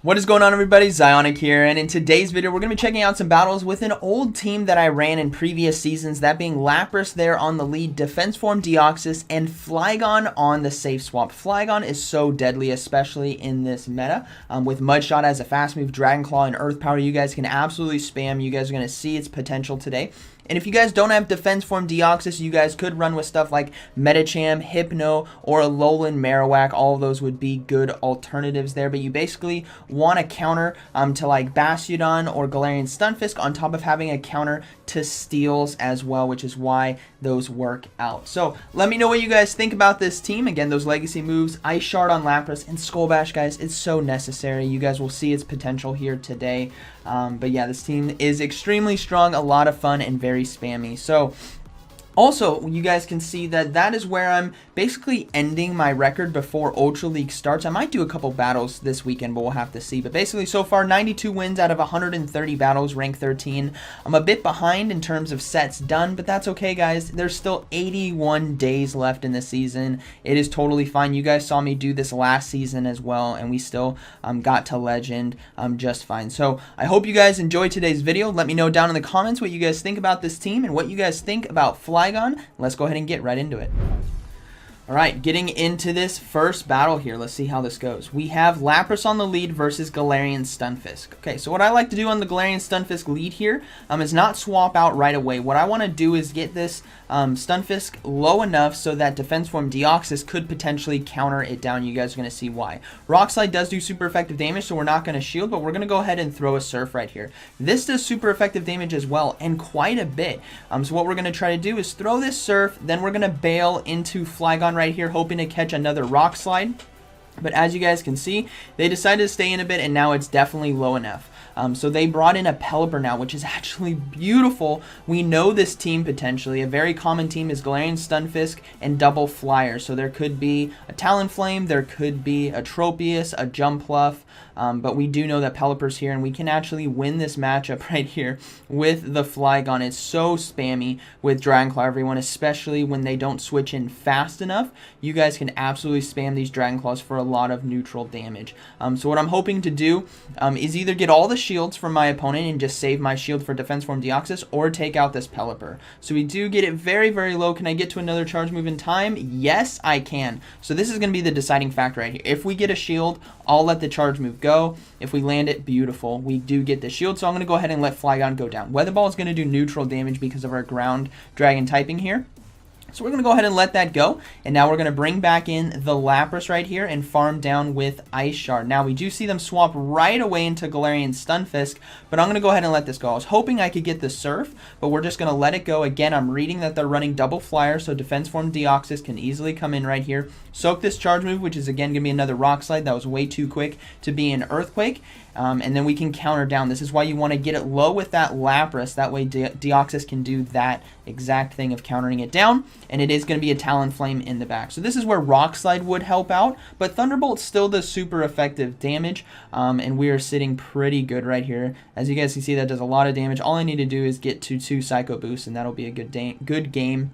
What is going on, everybody? ZyoniK here, and in today's video we're going to be checking out some battles with an old team that I ran in previous seasons, that being Lapras there on the lead, Defense Form Deoxys, and Flygon on the safe swap. Flygon is so deadly, especially in this meta. With Mudshot as a fast move, Dragon Claw, and Earth Power, you guys can absolutely spam. You guys are going to see its potential today. And if you guys don't have Defense Form Deoxys, you guys could run with stuff like Medicham, Hypno, or Alolan Marowak. All of those would be good alternatives there. But you basically want a counter to like Bastiodon or Galarian Stunfisk on top of having a counter to Steals as well, which is why those work out. So let me know what you guys think about this team. Again, those legacy moves, Ice Shard on Lapras, and Skull Bash, guys, it's so necessary. You guys will see its potential here today. But yeah, this team is extremely strong, a lot of fun, and very spammy. So also, you guys can see that that is where I'm basically ending my record before Ultra League starts. I might do a couple battles this weekend, but we'll have to see. But basically, so far, 92 wins out of 130 battles, rank 13. I'm a bit behind in terms of sets done, but that's okay, guys. There's still 81 days left in the season. It is totally fine. You guys saw me do this last season as well, and we still got to Legend just fine. So I hope you guys enjoyed today's video. Let me know down in the comments what you guys think about this team and what you guys think about Flygon. Let's go ahead and get right into it. Alright, getting into this first battle here. Let's see how this goes. We have Lapras on the lead versus Galarian Stunfisk. Okay, so what I like to do on the Galarian Stunfisk lead here is not swap out right away. What I want to do is get this Stunfisk low enough so that Defense Form Deoxys could potentially counter it down. You guys are going to see why. Rock Slide does do super effective damage, so we're not going to shield, but we're going to go ahead and throw a Surf right here. This does super effective damage as well, and quite a bit. So what we're going to try to do is throw this Surf, then we're going to bail into Flygon right here, hoping to catch another Rock Slide. But as you guys can see, they decided to stay in a bit, and now it's definitely low enough. So they brought in a Pelipper now, which is actually beautiful. We know this team potentially. A very common team is Galarian Stunfisk and Double Flyer. So there could be a Talonflame, there could be a Tropius, a Jumpluff, but we do know that Pelipper's here, and we can actually win this matchup right here with the Flygon. It's so spammy with Dragon Claw, everyone, especially when they don't switch in fast enough. You guys can absolutely spam these Dragon Claws for a lot of neutral damage. So what I'm hoping to do is either get all the shields from my opponent and just save my shield for Defense Form Deoxys, or take out this Pelipper. So we do get it very, very low. Can I get to another charge move in time? Yes, I can. So this is going to be the deciding factor right here. If we get a shield, I'll let the charge move go. If we land it, beautiful. We do get the shield, so I'm going to go ahead and let Flygon go down. Weather Ball is going to do neutral damage because of our ground dragon typing here. So we're going to go ahead and let that go, and now we're going to bring back in the Lapras right here and farm down with Ice Shard. Now we do see them swap right away into Galarian Stunfisk, but I'm going to go ahead and let this go. I was hoping I could get the Surf, but we're just going to let it go. Again, I'm reading that they're running Double Flyer, so Defense Form Deoxys can easily come in right here. Soak this charge move, which is again going to be another Rock Slide. That was way too quick to be an Earthquake. And then we can counter down. This is why you want to get it low with that Lapras. That way Deoxys can do that exact thing of countering it down. And it is going to be a Talonflame in the back. So this is where Rock Slide would help out. But Thunderbolt still does super effective damage. And we are sitting pretty good right here. As you guys can see, that does a lot of damage. All I need to do is get to 2 Psycho Boosts, and that'll be a good game.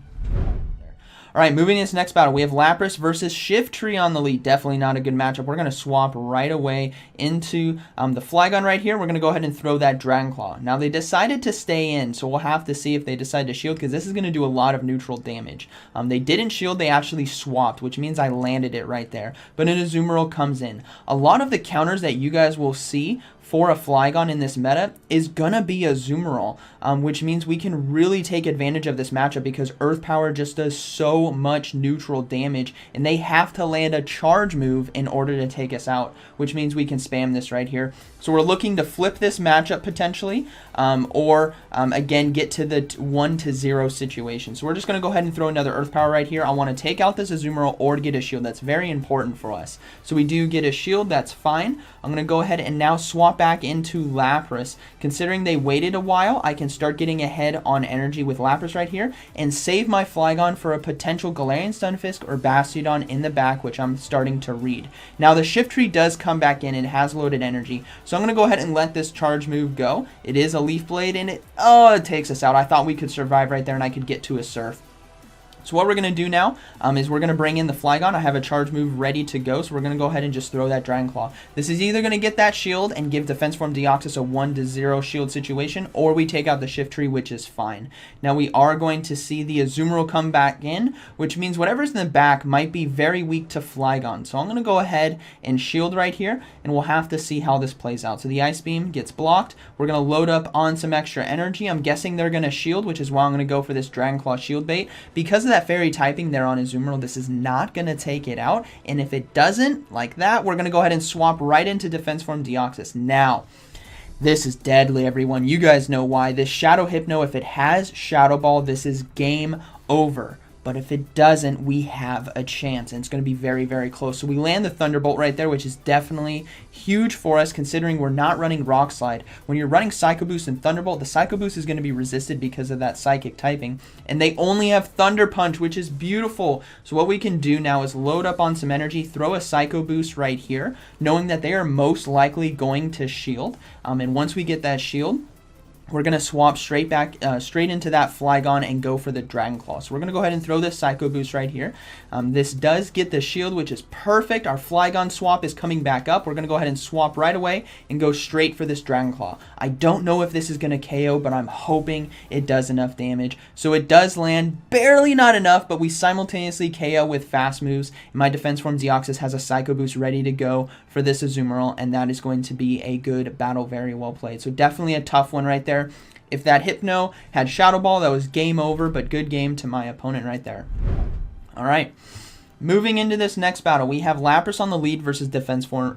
Alright, moving to this next battle, we have Lapras versus Shiftry on the lead. Definitely not a good matchup. We're going to swap right away into the Flygon right here. We're going to go ahead and throw that Dragon Claw. Now, they decided to stay in, so we'll have to see if they decide to shield, because this is going to do a lot of neutral damage. They didn't shield, they actually swapped, which means I landed it right there. But an Azumarill comes in. A lot of the counters that you guys will see for a Flygon in this meta is gonna be a Azumarill, which means we can really take advantage of this matchup because Earth Power just does so much neutral damage, and they have to land a charge move in order to take us out, which means we can spam this right here. So we're looking to flip this matchup potentially, or again get to the 1-0 situation. So we're just gonna go ahead and throw another Earth Power right here. I want to take out this Azumarill or get a shield. That's very important for us. So we do get a shield, that's fine. I'm gonna go ahead and now swap back into Lapras. Considering they waited a while, I can start getting ahead on energy with Lapras right here and save my Flygon for a potential Galarian Stunfisk or Bastiodon in the back, which I'm starting to read. Now the Shiftry does come back in and has loaded energy, so I'm going to go ahead and let this charge move go. It is a Leaf Blade and it takes us out. I thought we could survive right there and I could get to a Surf. So what we're going to do now is we're going to bring in the Flygon. I have a charge move ready to go, so we're going to go ahead and just throw that Dragon Claw. This is either going to get that shield and give Defense Form Deoxys a 1-0 shield situation, or we take out the Shift Tree, which is fine. Now we are going to see the Azumarill come back in, which means whatever's in the back might be very weak to Flygon. So I'm going to go ahead and shield right here, and we'll have to see how this plays out. So the Ice Beam gets blocked. We're going to load up on some extra energy. I'm guessing they're going to shield, which is why I'm going to go for this Dragon Claw shield bait. Because of that fairy typing there on Azumarill, this is not going to take it out, and if it doesn't, like that, we're going to go ahead and swap right into Defense Form Deoxys. Now, this is deadly, everyone. You guys know why. This Shadow Hypno, if it has Shadow Ball, this is game over. But if it doesn't, we have a chance, and it's going to be very, very close. So we land the Thunderbolt right there, which is definitely huge for us, considering we're not running Rock Slide. When you're running Psycho Boost and Thunderbolt, the Psycho Boost is going to be resisted because of that Psychic typing. And they only have Thunder Punch, which is beautiful. So what we can do now is load up on some energy, throw a Psycho Boost right here, knowing that they are most likely going to shield. And once we get that shield, we're going to swap straight into that Flygon and go for the Dragon Claw. So we're going to go ahead and throw this Psycho Boost right here. This does get the shield, which is perfect. Our Flygon swap is coming back up. We're going to go ahead and swap right away and go straight for this Dragon Claw. I don't know if this is going to KO, but I'm hoping it does enough damage. So it does land, barely not enough, but we simultaneously KO with fast moves. And my Defense Form Deoxys has a Psycho Boost ready to go for this Azumarill, and that is going to be a good battle, very well played. So definitely a tough one right there. If that Hypno had Shadow Ball, that was game over, but good game to my opponent right there. All right. Moving into this next battle, we have Lapras on the lead versus Stunfisk.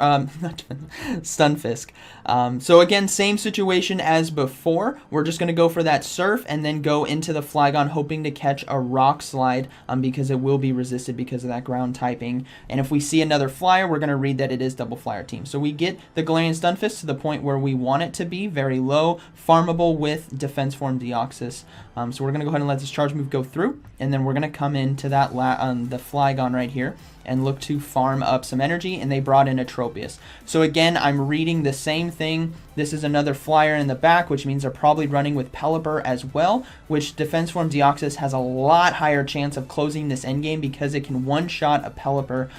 So again, same situation as before. We're just going to go for that Surf and then go into the Flygon, hoping to catch a Rock Slide because it will be resisted because of that ground typing. And if we see another Flyer, we're going to read that it is Double Flyer Team. So we get the Galarian Stunfisk to the point where we want it to be, very low, farmable with Defense Form Deoxys. So we're going to go ahead and let this charge move go through, and then we're going to come into that the Flygon right here and look to farm up some energy, and they brought in a Tropius. So again, I'm reading the same thing. This is another Flyer in the back, which means they're probably running with Pelipper as well, which Defense Form Deoxys has a lot higher chance of closing this endgame because it can one-shot a Pelipper.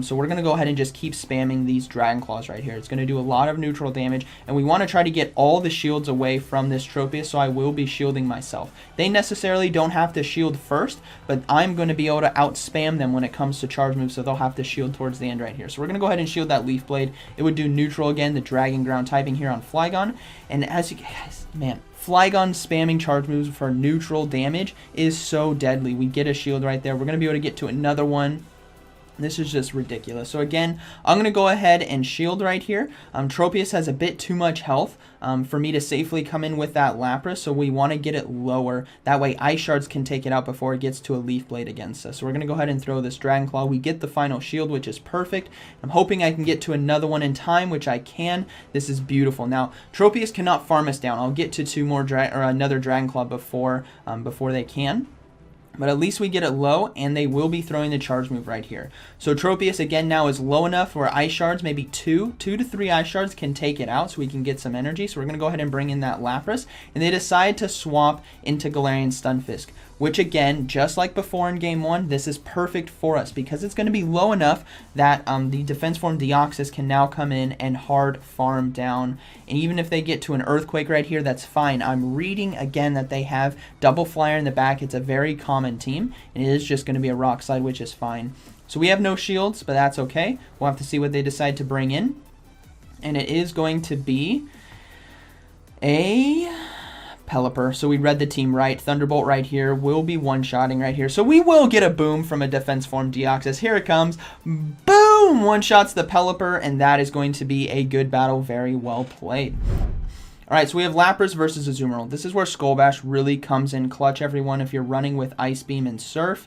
So we're going to go ahead and just keep spamming these Dragon Claws right here. It's going to do a lot of neutral damage, and we want to try to get all the shields away from this Tropius, so I will be shielding myself. They necessarily don't have to shield first, but I'm going to be able to out-spam them when it comes to charge moves, so they'll have to shield towards the end right here. So we're going to go ahead and shield that Leaf Blade. It would do neutral again, the Dragon Ground typing here on Flygon. And as you guys, man, Flygon spamming charge moves for neutral damage is so deadly. We get a shield right there. We're going to be able to get to another one. This is just ridiculous. So again, I'm going to go ahead and shield right here. Tropius has a bit too much health for me to safely come in with that Lapras, so we want to get it lower. That way Ice Shards can take it out before it gets to a Leaf Blade against us. So we're going to go ahead and throw this Dragon Claw. We get the final shield, which is perfect. I'm hoping I can get to another one in time, which I can. This is beautiful. Now, Tropius cannot farm us down. I'll get to two more another Dragon Claw before they can. But at least we get it low, and they will be throwing the charge move right here. So Tropius, again, now is low enough where Ice Shards, maybe 2 to 3 Ice Shards can take it out, so we can get some energy. So we're going to go ahead and bring in that Lapras, and they decide to swap into Galarian Stunfisk, which, again, just like before in Game 1, this is perfect for us because it's going to be low enough that the Defense Form Deoxys can now come in and hard farm down. And even if they get to an Earthquake right here, that's fine. I'm reading, again, that they have Double Flyer in the back. It's a very common team, and it is just going to be a Rock Slide, which is fine. So we have no shields, but that's okay. We'll have to see what they decide to bring in. And it is going to be a Pelipper. So we read the team right. Thunderbolt right here will be one-shotting right here. So we will get a boom from a Defense Form Deoxys. Here it comes. Boom! One-shots the Pelipper, and that is going to be a good battle. Very well played. Alright, so we have Lapras versus Azumarill. This is where Skull Bash really comes in clutch, everyone. If you're running with Ice Beam and Surf,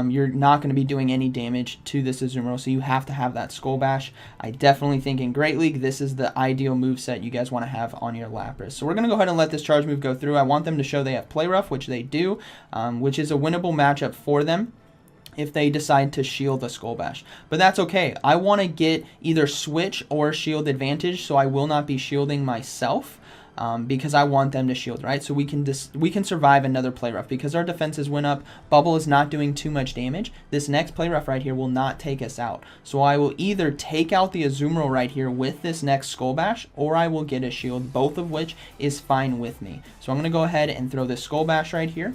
you're not going to be doing any damage to this Azumarill, so you have to have that Skull Bash. I definitely think in Great League, this is the ideal moveset you guys want to have on your Lapras. So we're going to go ahead and let this charge move go through. I want them to show they have Play Rough, which they do, which is a winnable matchup for them if they decide to shield the Skull Bash. But that's okay. I want to get either switch or shield advantage, so I will not be shielding myself. because I want them to shield, right? So we can survive another play rough because our defenses went up. Bubble is not doing too much damage. This next play rough right here will not take us out. So I will either take out the Azumarill right here with this next Skull Bash, or I will get a shield, both of which is fine with me. So I'm going to go ahead and throw this Skull Bash right here.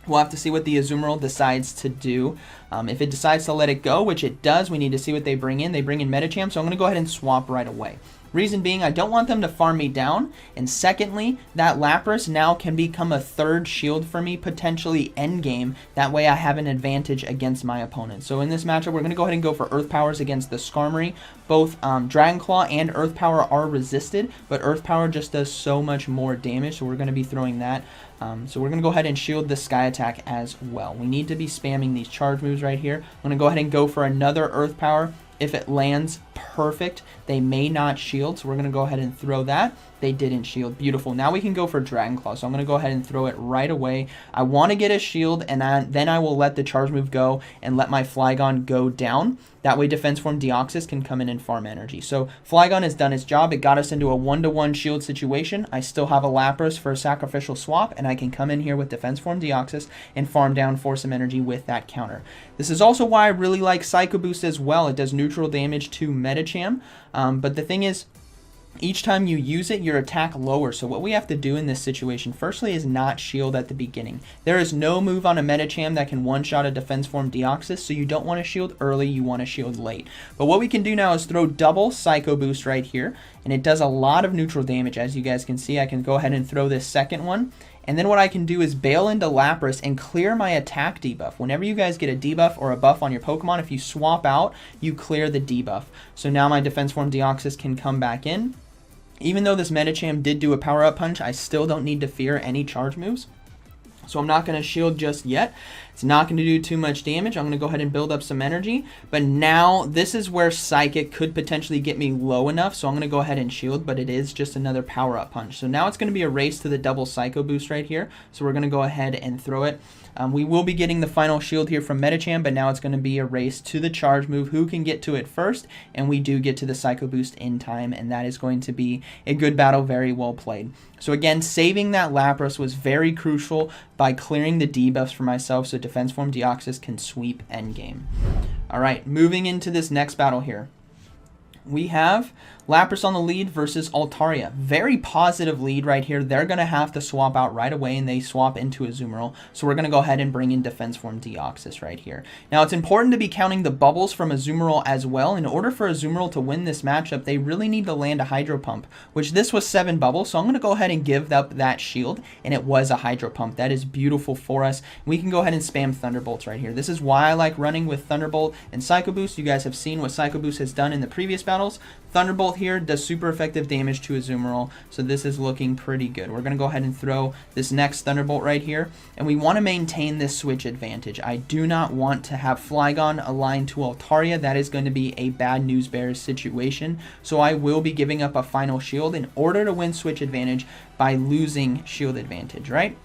We'll have to see what the Azumarill decides to do. If it decides to let it go, which it does, we need to see what they bring in. They bring in Medicham, so I'm going to go ahead and swap right away. Reason being, I don't want them to farm me down. And secondly, that Lapras now can become a third shield for me, potentially endgame. That way I have an advantage against my opponent. So in this matchup, we're going to go ahead and go for Earth Powers against the Skarmory. Both Dragon Claw and Earth Power are resisted, but Earth Power just does so much more damage, so we're going to be throwing that. So we're going to go ahead and shield the Sky Attack as well. We need to be spamming these charge moves right here. I'm going to go ahead and go for another Earth Power. If it lands perfect, they may not shield, so we're going to go ahead and throw that. They didn't shield. Beautiful. Now we can go for Dragon Claw, so I'm going to go ahead and throw it right away. I want to get a shield, and then I will let the charge move go and let my Flygon go down. That way Defense Form Deoxys can come in and farm energy. So Flygon has done its job. It got us into a 1-to-1 shield situation. I still have a Lapras for a sacrificial swap, and I can come in here with Defense Form Deoxys and farm down for some energy with that counter. This is also why I really like Psycho Boost as well. It does neutral damage to Medicham, but the thing is, each time you use it, your attack lowers. So what we have to do in this situation, firstly, is not shield at the beginning. There is no move on a Medicham that can one-shot a Defense Form Deoxys, so you don't want to shield early, you want to shield late. But what we can do now is throw double Psycho Boost right here, and it does a lot of neutral damage. As you guys can see, I can go ahead and throw this second one. And then what I can do is bail into Lapras and clear my attack debuff. Whenever you guys get a debuff or a buff on your Pokemon, if you swap out, you clear the debuff. So now my Defense Form Deoxys can come back in. Even though this Medicham did do a power-up punch, I still don't need to fear any charge moves. So I'm not going to shield just yet. It's not going to do too much damage. I'm going to go ahead and build up some energy. But now this is where Psychic could potentially get me low enough. So I'm going to go ahead and shield, but it is just another power-up punch. So now it's going to be a race to the double Psycho Boost right here. So we're going to go ahead and throw it. We will be getting the final shield here from Medicham, but now it's going to be a race to the charge move. Who can get to it first? And we do get to the Psycho Boost in time, and that is going to be a good battle, very well played. So again, saving that Lapras was very crucial by clearing the debuffs for myself so Defense Form Deoxys can sweep endgame. Alright, moving into this next battle here. We have Lapras on the lead versus Altaria. Very positive lead right here. They're going to have to swap out right away, and they swap into Azumarill. So we're going to go ahead and bring in Defense Form Deoxys right here. Now, it's important to be counting the bubbles from Azumarill as well. In order for Azumarill to win this matchup, they really need to land a Hydro Pump, which this was 7 bubbles. So I'm going to go ahead and give up that shield, and it was a Hydro Pump. That is beautiful for us. We can go ahead and spam Thunderbolts right here. This is why I like running with Thunderbolt and Psycho Boost. You guys have seen what Psycho Boost has done in the previous battles. Thunderbolt here does super effective damage to Azumarill, so this is looking pretty good. We're going to go ahead and throw this next Thunderbolt right here, and we want to maintain this switch advantage. I do not want to have Flygon aligned to Altaria. That is going to be a bad news bears situation, so I will be giving up a final shield in order to win switch advantage by losing shield advantage, right?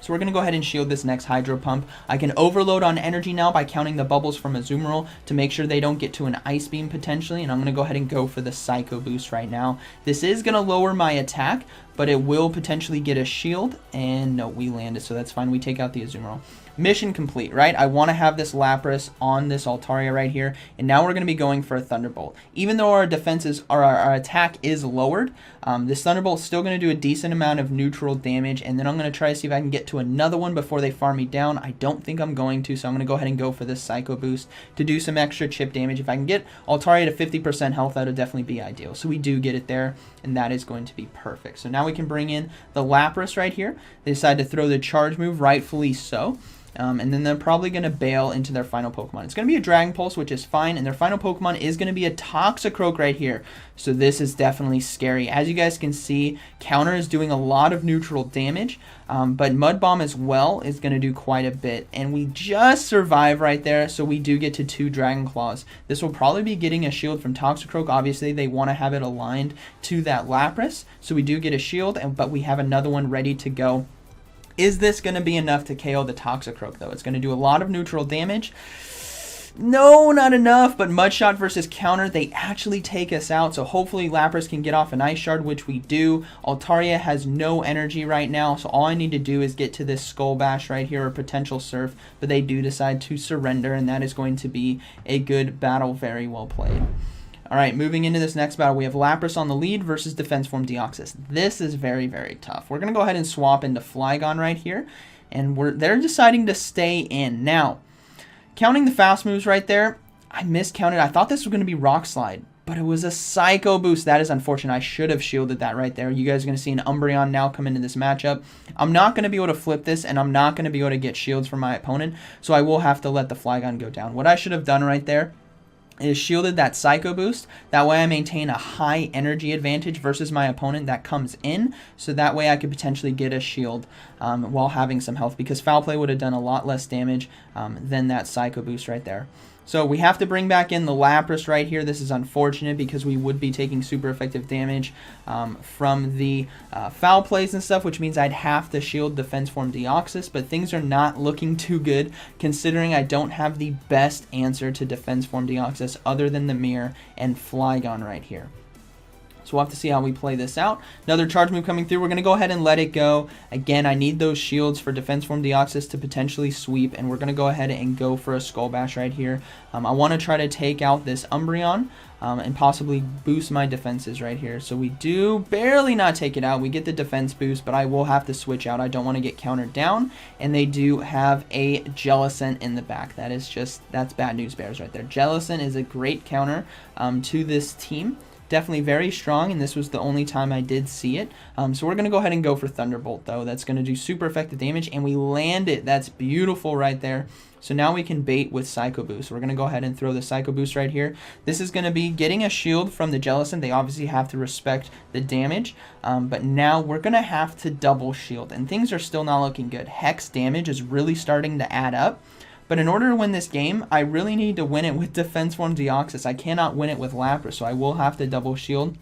So we're going to go ahead and shield this next Hydro Pump. I can overload on energy now by counting the bubbles from Azumarill to make sure they don't get to an Ice Beam potentially. And I'm going to go ahead and go for the Psycho Boost right now. This is going to lower my attack, but it will potentially get a shield. And no, we landed, so that's fine. We take out the Azumarill. Mission complete, right? I want to have this Lapras on this Altaria right here, and now we're going to be going for a Thunderbolt. Even though our defenses or our attack is lowered, this Thunderbolt is still going to do a decent amount of neutral damage, and then I'm going to try to see if I can get to another one before they farm me down. I don't think I'm going to, so I'm going to go ahead and go for this Psycho Boost to do some extra chip damage. If I can get Altaria to 50% health, that would definitely be ideal. So we do get it there, and that is going to be perfect. So now we can bring in the Lapras right here. They decide to throw the charge move, rightfully so. And then they're probably going to bail into their final Pokemon. It's going to be a Dragon Pulse, which is fine, and their final Pokemon is going to be a Toxicroak right here. So this is definitely scary. As you guys can see, Counter is doing a lot of neutral damage, but Mud Bomb as well is going to do quite a bit. And we just survive right there, so we do get to 2 Dragon Claws. This will probably be getting a shield from Toxicroak. Obviously, they want to have it aligned to that Lapras, so we do get a shield, but we have another one ready to go. Is this going to be enough to KO the Toxicroak, though? It's going to do a lot of neutral damage. No, not enough, but Mudshot versus Counter, they actually take us out, so hopefully Lapras can get off an Ice Shard, which we do. Altaria has no energy right now, so all I need to do is get to this Skull Bash right here, or potential Surf, but they do decide to surrender, and that is going to be a good battle, very well played. Alright, moving into this next battle, we have Lapras on the lead versus Defense Form Deoxys. This is very, very tough. We're going to go ahead and swap into Flygon right here, and they're deciding to stay in. Now, counting the fast moves right there, I miscounted. I thought this was going to be Rock Slide, but it was a Psycho Boost. That is unfortunate. I should have shielded that right there. You guys are going to see an Umbreon now come into this matchup. I'm not going to be able to flip this, and I'm not going to be able to get shields from my opponent, so I will have to let the Flygon go down. What I should have done right there is shielded that Psycho Boost. That way I maintain a high energy advantage versus my opponent that comes in, so that way I could potentially get a shield while having some health, because Foul Play would have done a lot less damage than that Psycho Boost right there. So we have to bring back in the Lapras right here. This is unfortunate because we would be taking super effective damage from the foul plays and stuff, which means I'd have to shield Defense Form Deoxys, but things are not looking too good considering I don't have the best answer to Defense Form Deoxys other than the Mirror and Flygon right here. So we'll have to see how we play this out. Another charge move coming through. We're going to go ahead and let it go. Again, I need those shields for Defense Form Deoxys to potentially sweep, and we're going to go ahead and go for a Skull Bash right here. I want to try to take out this Umbreon and possibly boost my defenses right here. So we do barely not take it out. We get the defense boost, but I will have to switch out. I don't want to get countered down, and they do have a Jellicent in the back. That's bad news bears right there. Jellicent is a great counter to this team. Definitely very strong, and this was the only time I did see it. So we're going to go ahead and go for Thunderbolt, though. That's going to do super effective damage, and we land it. That's beautiful right there. So now we can bait with Psycho Boost. We're going to go ahead and throw the Psycho Boost right here. This is going to be getting a shield from the Jellicent. They obviously have to respect the damage, but now we're going to have to double shield, and things are still not looking good. Hex damage is really starting to add up. But in order to win this game, I really need to win it with Defense Form Deoxys. I cannot win it with Lapras, so I will have to double shield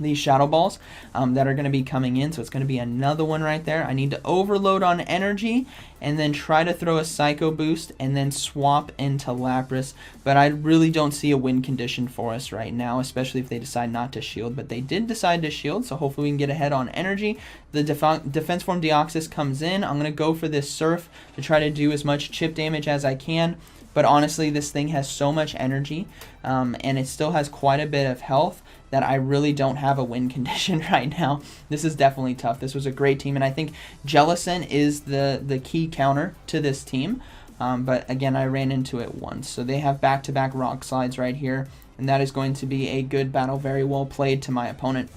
these Shadow Balls that are going to be coming in. So it's going to be another one right there. I need to overload on energy and then try to throw a Psycho Boost and then swap into Lapras. But I really don't see a win condition for us right now, especially if they decide not to shield. But they did decide to shield, so hopefully we can get ahead on energy. The Defense Form Deoxys comes in. I'm going to go for this Surf to try to do as much chip damage as I can. But honestly, this thing has so much energy, and it still has quite a bit of health, that I really don't have a win condition right now. This is definitely tough. This was a great team, and I think Jellicent is the key counter to this team. But again, I ran into it once. So they have back-to-back Rock Slides right here, and that is going to be a good battle. Very well played to my opponent.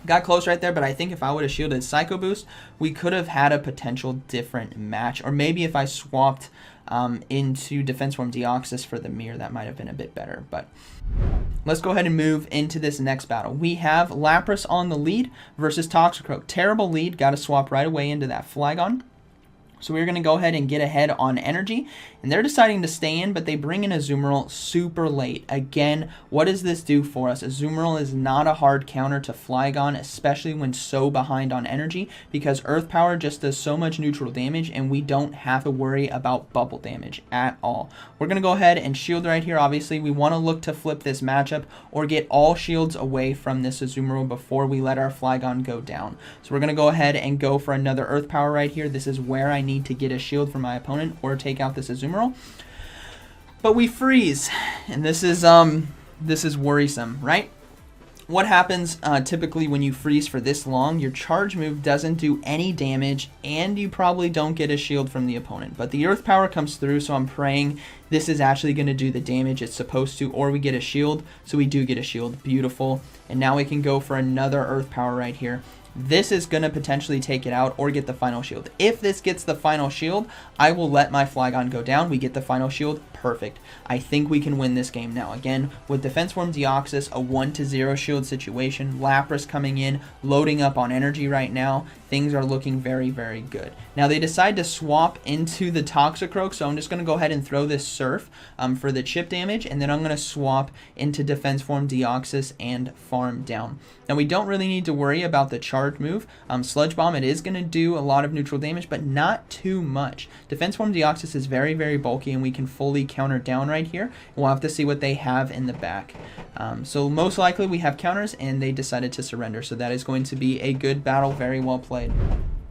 Got close right there, but I think if I would have shielded Psycho Boost, we could have had a potential different match. Or maybe if I swapped into Defense Form Deoxys for the Mirror, that might have been a bit better. But let's go ahead and move into this next battle. We have Lapras on the lead versus Toxicroak. Terrible lead. Got to swap right away into that Flygon. So we're going to go ahead and get ahead on energy, and they're deciding to stay in, but they bring in Azumarill super late. Again, what does this do for us? Azumarill is not a hard counter to Flygon, especially when so behind on energy, because Earth Power just does so much neutral damage, and we don't have to worry about bubble damage at all. We're going to go ahead and shield right here. Obviously, we want to look to flip this matchup or get all shields away from this Azumarill before we let our Flygon go down. So we're going to go ahead and go for another Earth Power right here. This is where I need to get a shield from my opponent or take out this Azumarill. But we freeze, and this is worrisome, right? What happens typically when you freeze for this long? Your charge move doesn't do any damage, and you probably don't get a shield from the opponent. But the Earth Power comes through, so I'm praying this is actually going to do the damage it's supposed to, or we get a shield. So we do get a shield. Beautiful. And now we can go for another Earth Power right here. This is going to potentially take it out or get the final shield. If this gets the final shield, I will let my Flygon go down. We get the final shield. Perfect. I think we can win this game now. Again, with Defense Form Deoxys, a 1-0 shield situation. Lapras coming in, loading up on energy right now. Things are looking very, very good. Now, they decide to swap into the Toxicroak, so I'm just going to go ahead and throw this Surf for the chip damage, and then I'm going to swap into Defense Form Deoxys and farm down. Now we don't really need to worry about the charge move. Sludge Bomb, it is going to do a lot of neutral damage, but not too much. Defense Form Deoxys is very, very bulky, and we can fully counter down right here. We'll have to see what they have in the back. So most likely we have counters, and they decided to surrender. So that is going to be a good battle, very well played.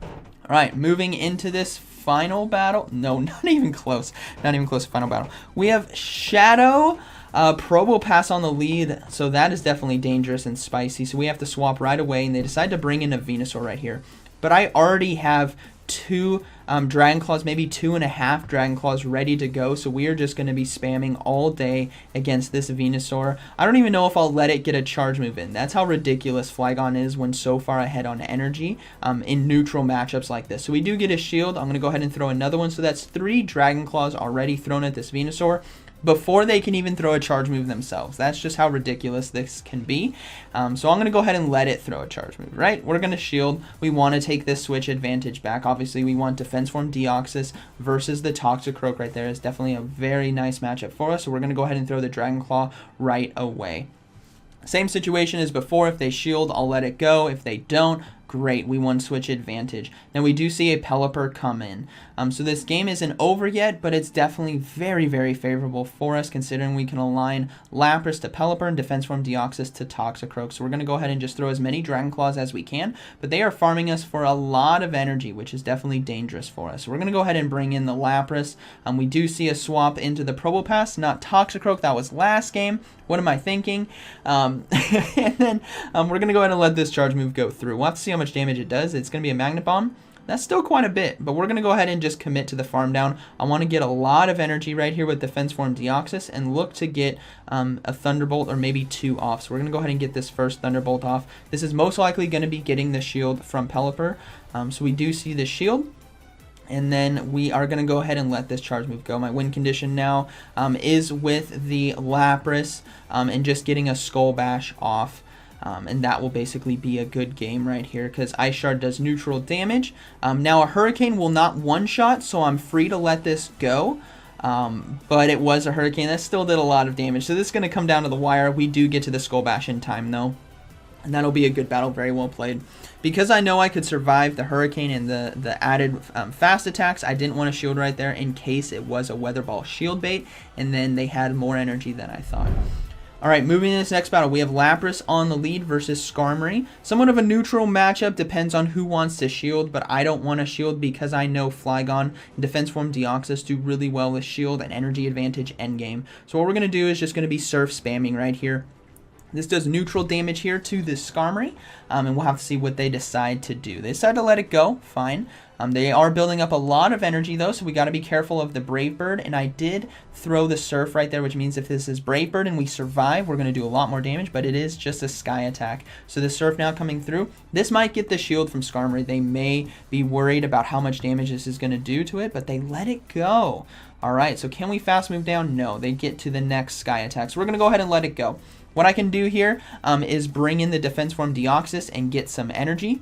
All right, moving into this final battle. No, not even close. Not even close to final battle. We have Shadow. Probopass on the lead, so that is definitely dangerous and spicy. So we have to swap right away, and they decide to bring in a Venusaur right here. But I already have 2 Dragon Claws, maybe 2.5 Dragon Claws ready to go. So we are just going to be spamming all day against this Venusaur. I don't even know if I'll let it get a charge move in. That's how ridiculous Flygon is when so far ahead on energy in neutral matchups like this. So we do get a shield. I'm going to go ahead and throw another one. So that's 3 Dragon Claws already thrown at this Venusaur before they can even throw a charge move themselves. That's just how ridiculous this can be. So I'm going to go ahead and let it throw a charge move, right? We're going to shield. We want to take this switch advantage back. Obviously, we want Defense Form Deoxys versus the Toxicroak right there. Is definitely a very nice matchup for us. So we're going to go ahead and throw the Dragon Claw right away. Same situation as before. If they shield, I'll let it go. If they don't, great, we won switch advantage. Now we do see a Pelipper come in. So this game isn't over yet, but it's definitely very, very favorable for us considering we can align Lapras to Pelipper and Defense Form Deoxys to Toxicroak. So we're going to go ahead and just throw as many Dragon Claws as we can, but they are farming us for a lot of energy, which is definitely dangerous for us. So we're going to go ahead and bring in the Lapras. We do see a swap into the Probopass, not Toxicroak. That was last game. What am I thinking? And then we're going to go ahead and let this charge move go through. We'll have to see how much damage it does. It's going to be a Magnet Bomb. That's still quite a bit, but we're going to go ahead and just commit to the farm down. I want to get a lot of energy right here with Defense Form Deoxys and look to get a Thunderbolt or maybe 2 off. So we're going to go ahead and get this first Thunderbolt off. This is most likely going to be getting the shield from Pelipper. So we do see the shield. And then we are going to go ahead and let this charge move go. My win condition now is with the Lapras and just getting a Skull Bash off. And that will basically be a good game right here because Ice Shard does neutral damage. Now a Hurricane will not one-shot, so I'm free to let this go. But it was a Hurricane that still did a lot of damage. So this is going to come down to the wire. We do get to the Skull Bash in time though. And that'll be a good battle, very well played. Because I know I could survive the Hurricane and the added fast attacks, I didn't want to shield right there in case it was a Weather Ball shield bait, and then they had more energy than I thought. Alright, moving to this next battle, we have Lapras on the lead versus Skarmory. Somewhat of a neutral matchup, depends on who wants to shield, but I don't want to shield because I know Flygon and Defense Form Deoxys do really well with shield and energy advantage endgame. So what we're going to do is just going to be surf spamming right here. This does neutral damage here to this Skarmory, and we'll have to see what they decide to do. They decide to let it go, fine. They are building up a lot of energy though, so we got to be careful of the Brave Bird, and I did throw the Surf right there, which means if this is Brave Bird and we survive, we're going to do a lot more damage, but it is just a Sky attack. So the Surf now coming through. This might get the shield from Skarmory. They may be worried about how much damage this is going to do to it, but they let it go. Alright, so can we fast move down? No, they get to the next Sky attack, so we're going to go ahead and let it go. What I can do here is bring in the Defense Form Deoxys and get some energy.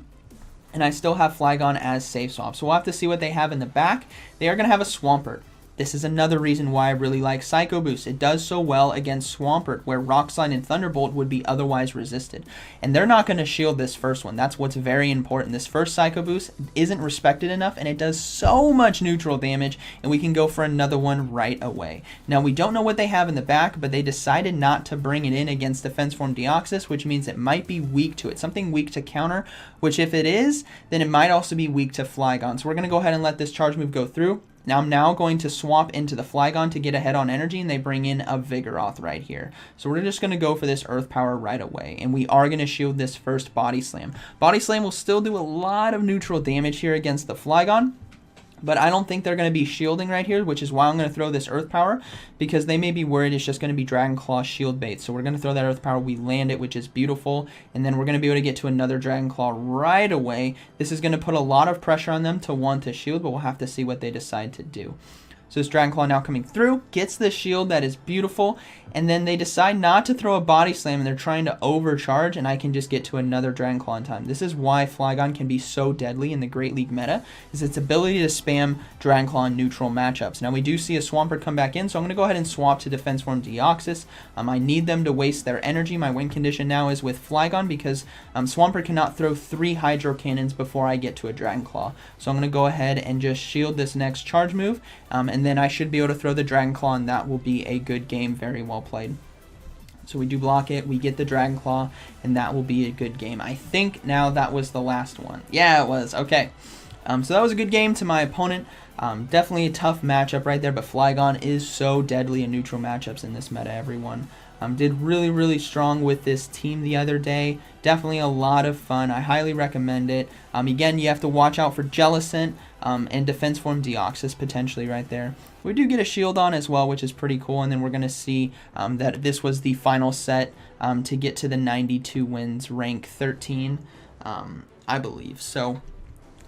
And I still have Flygon as safe swap. So we'll have to see what they have in the back. They are going to have a Swampert. This is another reason why I really like Psycho Boost. It does so well against Swampert, where Rock Slide and Thunderbolt would be otherwise resisted. And they're not going to shield this first one. That's what's very important. This first Psycho Boost isn't respected enough, and it does so much neutral damage, and we can go for another one right away. Now, we don't know what they have in the back, but they decided not to bring it in against Defense Form Deoxys, which means it might be weak to it. Something weak to counter, which if it is, then it might also be weak to Flygon. So we're going to go ahead and let this charge move go through. Now I'm going to swap into the Flygon to get ahead on energy, and they bring in a Vigoroth right here. So we're just going to go for this Earth Power right away, and we are going to shield this first Body Slam. Body Slam will still do a lot of neutral damage here against the Flygon, but I don't think they're going to be shielding right here, which is why I'm going to throw this Earth Power, because they may be worried it's just going to be Dragon Claw shield bait. So we're going to throw that Earth Power, we land it, which is beautiful, and then we're going to be able to get to another Dragon Claw right away. This is going to put a lot of pressure on them to want to shield, but we'll have to see what they decide to do. So this Dragon Claw now coming through, gets the shield, that is beautiful, and then they decide not to throw a Body Slam, and they're trying to overcharge, and I can just get to another Dragon Claw in time. This is why Flygon can be so deadly in the Great League meta, is its ability to spam Dragon Claw in neutral matchups. Now we do see a Swampert come back in, so I'm going to go ahead and swap to Defense Form Deoxys. I need them to waste their energy. My win condition now is with Flygon because Swampert cannot throw 3 Hydro Cannons before I get to a Dragon Claw. So I'm going to go ahead and just shield this next charge move, and then I should be able to throw the Dragon Claw, and that will be a good game. Very well played. So we do block it, we get the Dragon Claw, and that will be a good game. I think now that was the last one. Yeah, it was. Okay. So that was a good game to my opponent. Definitely a tough matchup right there, but Flygon is so deadly in neutral matchups in this meta, everyone. Did really strong with this team the other day. Definitely a lot of fun. I highly recommend it. Again, you have to watch out for Jellicent and Defense Form Deoxys potentially right there. We do get a shield on as well, which is pretty cool. And then we're going to see that this was the final set to get to the 92 wins, rank 13, I believe. So,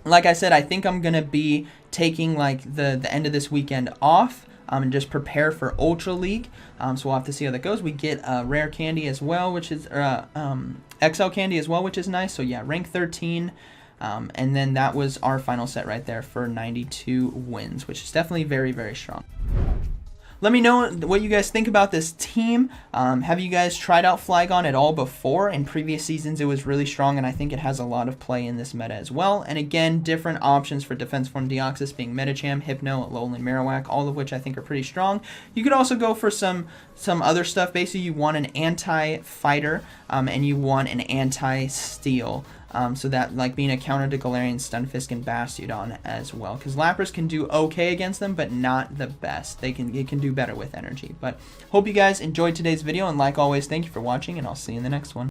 like I said, I think I'm going to be taking like the end of this weekend off. And just prepare for Ultra League. So we'll have to see how that goes. We get Rare Candy as well, which is XL Candy as well, which is nice. So yeah, rank 13. And then that was our final set right there for 92 wins, which is definitely very strong. Let me know what you guys think about this team. Have you guys tried out Flygon at all before? In previous seasons, it was really strong, and I think it has a lot of play in this meta as well. And again, different options for Defense Form Deoxys being Medicham, Hypno, Alolan Marowak, all of which I think are pretty strong. You could also go for some other stuff. Basically, you want an anti-fighter, and you want an anti-steel. So that, like, being a counter to Galarian, Stunfisk, and Bastiodon as well. Because Lapras can do okay against them, but not the best. It can do better with energy. But hope you guys enjoyed today's video, and like always, thank you for watching, and I'll see you in the next one.